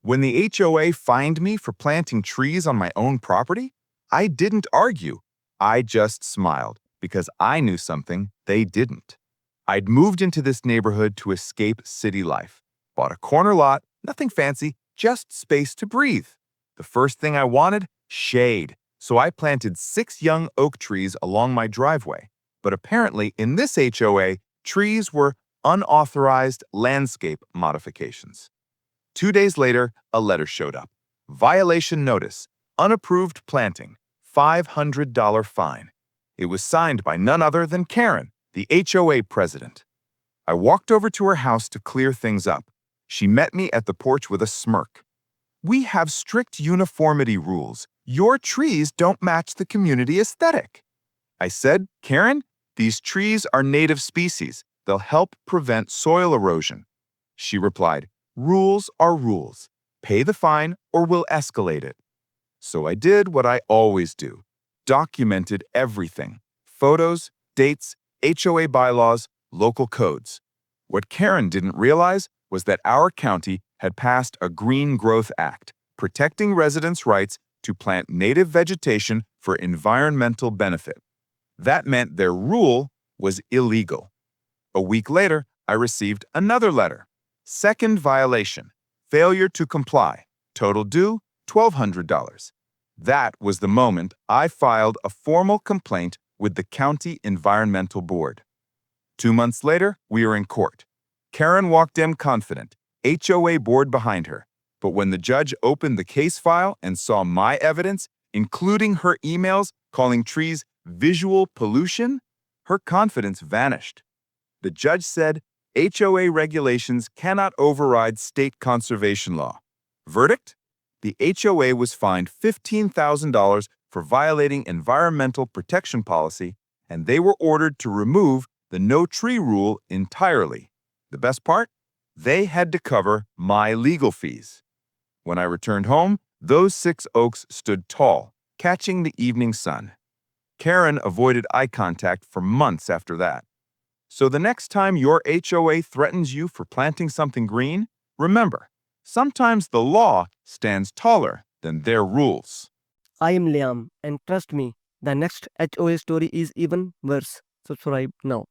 When the HOA fined me for planting trees on my own property, I didn't argue. I just smiled because I knew something they didn't. I'd moved into this neighborhood to escape city life. Bought a corner lot, nothing fancy, just space to breathe. The first thing I wanted? Shade. So I planted 6 young oak trees along my driveway. But apparently, in this HOA, trees were unauthorized landscape modifications. 2 days later, a letter showed up. Violation notice, unapproved planting, $500 fine. It was signed by none other than Karen, the HOA president. I walked over to her house to clear things up. She met me at the porch with a smirk. "We have strict uniformity rules. Your trees don't match the community aesthetic." I said, "Karen, these trees are native species. They'll help prevent soil erosion." She replied, "Rules are rules. Pay the fine or we'll escalate it." So I did what I always do. Documented everything. Photos, dates, HOA bylaws, local codes. What Karen didn't realize was that our county had passed a Green Growth Act, protecting residents' rights to plant native vegetation for environmental benefit. That meant their rule was illegal. A week later, I received another letter. Second violation, failure to comply. Total due, $1,200. That was the moment I filed a formal complaint with the County Environmental Board. 2 months later, we were in court. Karen walked in confident, HOA board behind her. But when the judge opened the case file and saw my evidence, including her emails calling trees visual pollution, her confidence vanished. The judge said, HOA regulations cannot override state conservation law. Verdict? The HOA was fined $15,000 for violating environmental protection policy, and they were ordered to remove the no-tree rule entirely. The best part? They had to cover my legal fees. When I returned home, those 6 oaks stood tall, catching the evening sun. Karen avoided eye contact for months after that. So the next time your HOA threatens you for planting something green, remember, sometimes the law stands taller than their rules. I am Liam, and trust me, the next HOA story is even worse. Subscribe now.